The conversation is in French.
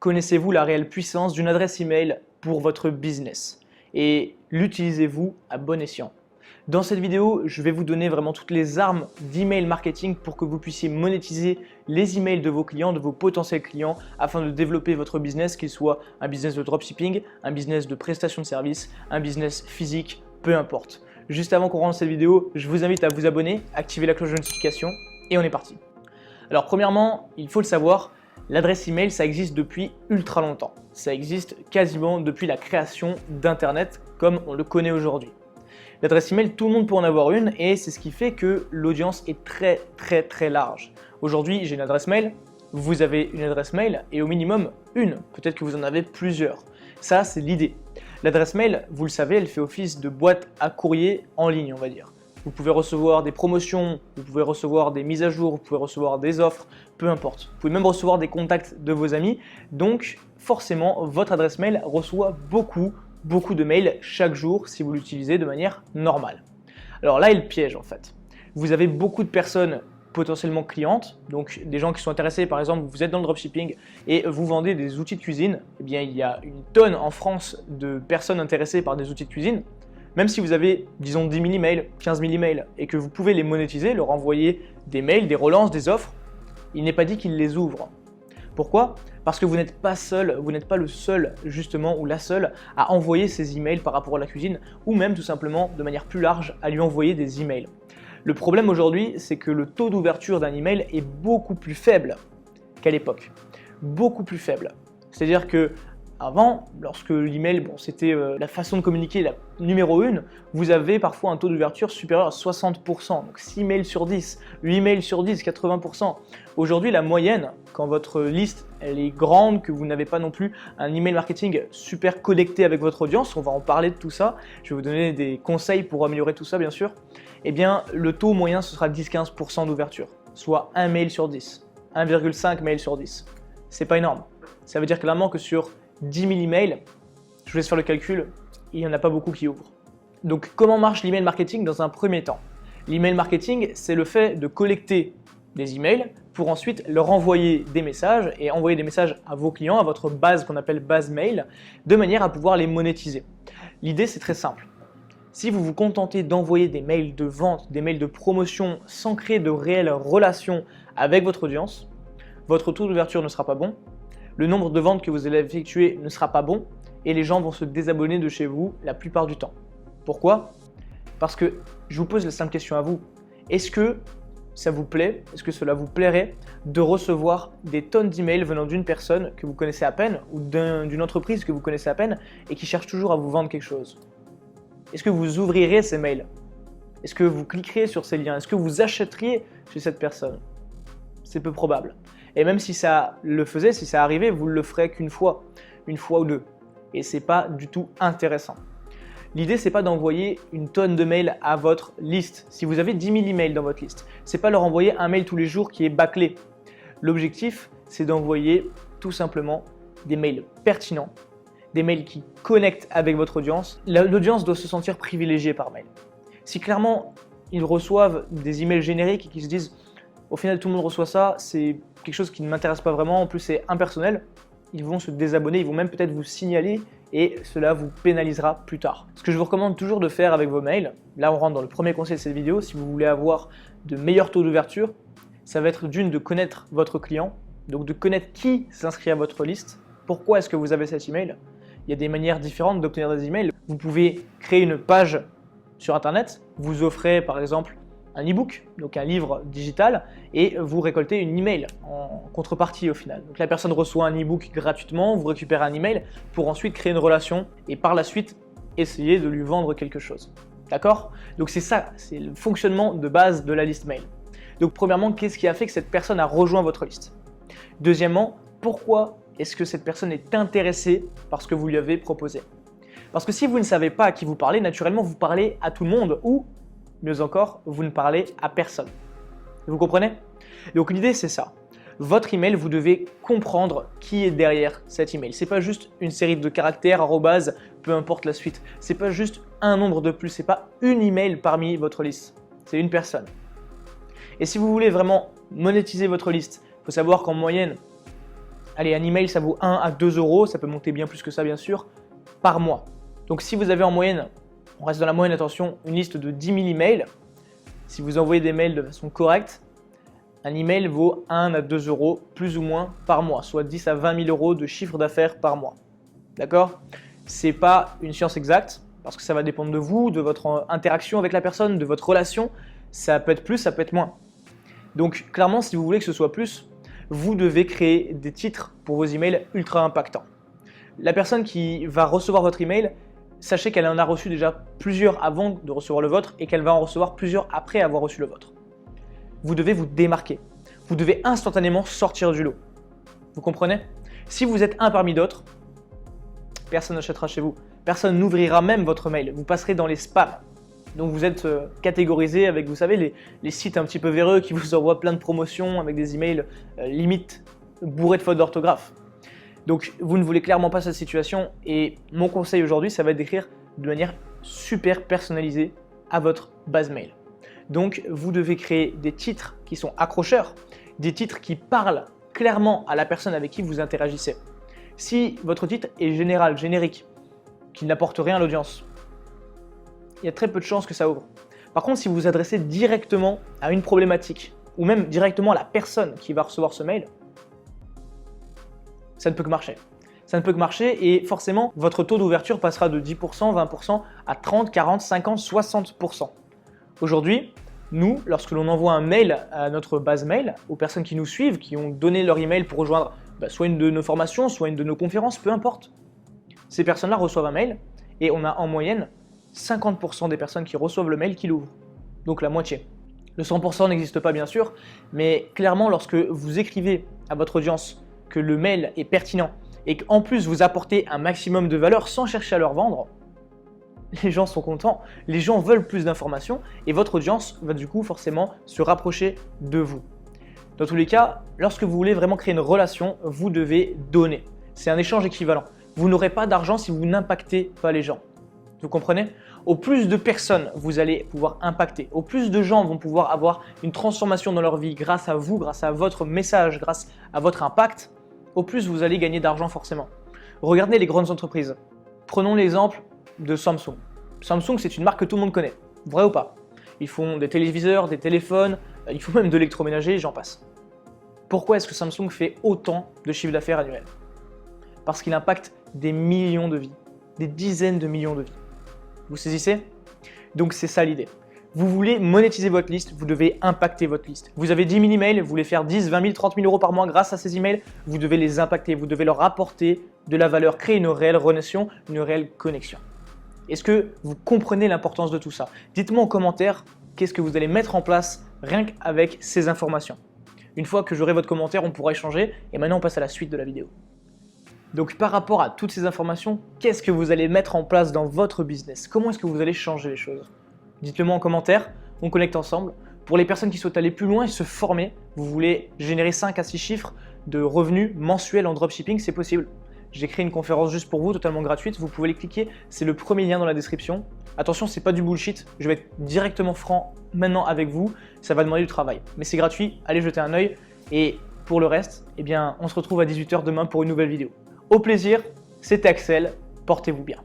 connaissez-vous la réelle puissance d'une adresse email pour votre business et l'utilisez-vous à bon escient? Dans cette vidéo, je vais vous donner vraiment toutes les armes d'email marketing pour que vous puissiez monétiser les emails de vos clients, de vos potentiels clients, afin de développer votre business, qu'il soit un business de dropshipping, un business de prestation de services, un business physique, peu importe. Juste avant qu'on rentre cette vidéo, je vous invite à vous abonner, activer la cloche de notification et on est parti. Alors premièrement, il faut le savoir, l'adresse email ça existe depuis ultra longtemps. Ça existe quasiment depuis la création d'Internet comme on le connaît aujourd'hui. L'adresse email, tout le monde peut en avoir une et c'est ce qui fait que l'audience est très large. Aujourd'hui, j'ai une adresse mail, vous avez une adresse mail et au minimum une, peut-être que vous en avez plusieurs. Ça, c'est l'idée. L'adresse mail, vous le savez, elle fait office de boîte à courrier en ligne, on va dire. Vous pouvez recevoir des promotions, vous pouvez recevoir des mises à jour, vous pouvez recevoir des offres, peu importe. Vous pouvez même recevoir des contacts de vos amis. Donc, forcément, votre adresse mail reçoit beaucoup de mails chaque jour si vous l'utilisez de manière normale. Alors là est le piège en fait. Vous avez beaucoup de personnes potentiellement clientes, donc des gens qui sont intéressés, par exemple vous êtes dans le dropshipping et vous vendez des outils de cuisine, eh bien il y a une tonne en France de personnes intéressées par des outils de cuisine. Même si vous avez, disons 10 000 emails, 15 000 emails et que vous pouvez les monétiser, leur envoyer des mails, des relances, des offres, il n'est pas dit qu'ils les ouvrent. Pourquoi ? Parce que vous n'êtes pas seul, vous n'êtes pas le seul justement ou la seule à envoyer ces emails par rapport à la cuisine ou même tout simplement de manière plus large à lui envoyer des emails. Le problème aujourd'hui, c'est que le taux d'ouverture d'un email est beaucoup plus faible qu'à l'époque. Beaucoup plus faible. C'est-à-dire que avant, lorsque l'email, c'était la façon de communiquer la numéro 1, vous avez parfois un taux d'ouverture supérieur à 60%, donc 6 mails sur 10, 8 mails sur 10, 80%. Aujourd'hui, la moyenne, quand votre liste elle est grande, que vous n'avez pas non plus un email marketing super connecté avec votre audience, on va en parler de tout ça, je vais vous donner des conseils pour améliorer tout ça bien sûr, eh bien le taux moyen ce sera 10-15% d'ouverture, soit 1 mail sur 10, 1,5 mail sur 10. C'est pas énorme. Ça veut dire clairement que sur 10 000 emails, je vous laisse faire le calcul, il n'y en a pas beaucoup qui ouvrent. Donc comment marche l'email marketing dans un premier temps? L'email marketing, c'est le fait de collecter des emails pour ensuite leur envoyer des messages et envoyer des messages à vos clients, à votre base qu'on appelle base mail, de manière à pouvoir les monétiser. L'idée c'est très simple. Si vous vous contentez d'envoyer des mails de vente, des mails de promotion sans créer de réelles relations avec votre audience, votre taux d'ouverture ne sera pas bon, le nombre de ventes que vous allez effectuer ne sera pas bon et les gens vont se désabonner de chez vous la plupart du temps. Pourquoi? Parce que je vous pose la simple question à vous. Est-ce que ça vous plaît? Est-ce que cela vous plairait de recevoir des tonnes d'emails venant d'une personne que vous connaissez à peine ou d'une entreprise que vous connaissez à peine et qui cherche toujours à vous vendre quelque chose? Est-ce que vous ouvrirez ces mails? Est-ce que vous cliquerez sur ces liens? Est-ce que vous achèteriez chez cette personne? C'est peu probable. Et même si ça le faisait, si ça arrivait, vous ne le ferez qu'une fois ou deux. Et c'est pas du tout intéressant. L'idée, c'est pas d'envoyer une tonne de mails à votre liste. Si vous avez 10 000 emails dans votre liste, c'est pas leur envoyer un mail tous les jours qui est bâclé. L'objectif, c'est d'envoyer tout simplement des mails pertinents, des mails qui connectent avec votre audience. L'audience doit se sentir privilégiée par mail. Si clairement, ils reçoivent des emails génériques et qu'ils se disent au final, tout le monde reçoit ça, c'est quelque chose qui ne m'intéresse pas vraiment, en plus c'est impersonnel, ils vont se désabonner, ils vont même peut-être vous signaler et cela vous pénalisera plus tard. Ce que je vous recommande toujours de faire avec vos mails, là on rentre dans le premier conseil de cette vidéo, si vous voulez avoir de meilleurs taux d'ouverture, ça va être d'une de connaître votre client, donc de connaître qui s'inscrit à votre liste, pourquoi est-ce que vous avez cet email. Il y a des manières différentes d'obtenir des emails. Vous pouvez créer une page sur internet, vous offrez par exemple un e-book, donc un livre digital, et vous récoltez une email en contrepartie au final. Donc la personne reçoit un e-book gratuitement, vous récupérez un email pour ensuite créer une relation et par la suite essayer de lui vendre quelque chose. D'accord? Donc c'est ça, c'est le fonctionnement de base de la liste mail. Donc premièrement, qu'est-ce qui a fait que cette personne a rejoint votre liste? Deuxièmement, pourquoi est-ce que cette personne est intéressée par ce que vous lui avez proposé? Parce que si vous ne savez pas à qui vous parlez, naturellement vous parlez à tout le monde ou mieux encore, vous ne parlez à personne. Vous comprenez? Donc l'idée c'est ça. Votre email, vous devez comprendre qui est derrière cet email. C'est pas juste une série de caractères, arrobase, peu importe la suite. C'est pas juste un nombre de plus, c'est pas une email parmi votre liste. C'est une personne. Et si vous voulez vraiment monétiser votre liste, il faut savoir qu'en moyenne, allez, un email ça vaut 1 à 2 euros, ça peut monter bien plus que ça bien sûr, par mois. Donc si vous avez en moyenne, on reste dans la moyenne, attention, une liste de 10 000 emails, si vous envoyez des mails de façon correcte, un email vaut 1 à 2 euros plus ou moins par mois, soit 10 à 20 000 euros de chiffre d'affaires par mois. D'accord? C'est pas une science exacte, parce que ça va dépendre de vous, de votre interaction avec la personne, de votre relation. Ça peut être plus, ça peut être moins. Donc clairement, si vous voulez que ce soit plus, vous devez créer des titres pour vos emails ultra impactants. La personne qui va recevoir votre email, sachez qu'elle en a reçu déjà plusieurs avant de recevoir le vôtre et qu'elle va en recevoir plusieurs après avoir reçu le vôtre. Vous devez vous démarquer. Vous devez instantanément sortir du lot. Vous comprenez? Si vous êtes un parmi d'autres, personne n'achètera chez vous. Personne n'ouvrira même votre mail. Vous passerez dans les spams. Donc vous êtes catégorisé avec, vous savez, les sites un petit peu véreux qui vous envoient plein de promotions avec des emails limite bourrés de fautes d'orthographe. Donc vous ne voulez clairement pas cette situation et mon conseil aujourd'hui, ça va être d'écrire de manière super personnalisée à votre base mail. Donc vous devez créer des titres qui sont accrocheurs, des titres qui parlent clairement à la personne avec qui vous interagissez. Si votre titre est général, générique, qu'il n'apporte rien à l'audience, il y a très peu de chances que ça ouvre. Par contre, si vous vous adressez directement à une problématique ou même directement à la personne qui va recevoir ce mail, ça ne peut que marcher. Ça ne peut que marcher et forcément, votre taux d'ouverture passera de 10%, 20% à 30, 40, 50, 60%. Aujourd'hui, nous, lorsque l'on envoie un mail à notre base mail, aux personnes qui nous suivent, qui ont donné leur email pour rejoindre soit une de nos formations, soit une de nos conférences, peu importe, ces personnes-là reçoivent un mail et on a en moyenne 50% des personnes qui reçoivent le mail qui l'ouvrent. Donc la moitié. Le 100% n'existe pas bien sûr, mais clairement lorsque vous écrivez à votre audience que le mail est pertinent et qu'en plus vous apportez un maximum de valeur sans chercher à leur vendre, les gens sont contents, les gens veulent plus d'informations et votre audience va du coup forcément se rapprocher de vous. Dans tous les cas, lorsque vous voulez vraiment créer une relation, vous devez donner. C'est un échange équivalent. Vous n'aurez pas d'argent si vous n'impactez pas les gens. Vous comprenez? Au plus de personnes vous allez pouvoir impacter, au plus de gens vont pouvoir avoir une transformation dans leur vie grâce à vous, grâce à votre message, grâce à votre impact, au plus vous allez gagner d'argent forcément. Regardez les grandes entreprises. Prenons l'exemple de Samsung. Samsung, c'est une marque que tout le monde connaît. Vrai ou pas? Ils font des téléviseurs, des téléphones, ils font même de l'électroménager, j'en passe. Pourquoi est-ce que Samsung fait autant de chiffre d'affaires annuel? Parce qu'il impacte des millions de vies, des dizaines de millions de vies. Vous saisissez? Donc c'est ça l'idée. Vous voulez monétiser votre liste, vous devez impacter votre liste. Vous avez 10 000 emails, vous voulez faire 10, 20 000, 30 000 euros par mois grâce à ces emails, vous devez les impacter, vous devez leur apporter de la valeur, créer une réelle relation, une réelle connexion. Est-ce que vous comprenez l'importance de tout ça? Dites-moi en commentaire qu'est-ce que vous allez mettre en place rien qu'avec ces informations. Une fois que j'aurai votre commentaire, on pourra échanger et maintenant on passe à la suite de la vidéo. Donc par rapport à toutes ces informations, qu'est-ce que vous allez mettre en place dans votre business? Comment est-ce que vous allez changer les choses? Dites-le moi en commentaire, on connecte ensemble. Pour les personnes qui souhaitent aller plus loin et se former, vous voulez générer 5 à 6 chiffres de revenus mensuels en dropshipping, c'est possible. J'ai créé une conférence juste pour vous, totalement gratuite, vous pouvez les cliquer, c'est le premier lien dans la description. Attention, c'est pas du bullshit, je vais être directement franc maintenant avec vous, ça va demander du travail. Mais c'est gratuit, allez jeter un œil et pour le reste, eh bien, on se retrouve à 18 h demain pour une nouvelle vidéo. Au plaisir, c'était Axel, portez-vous bien.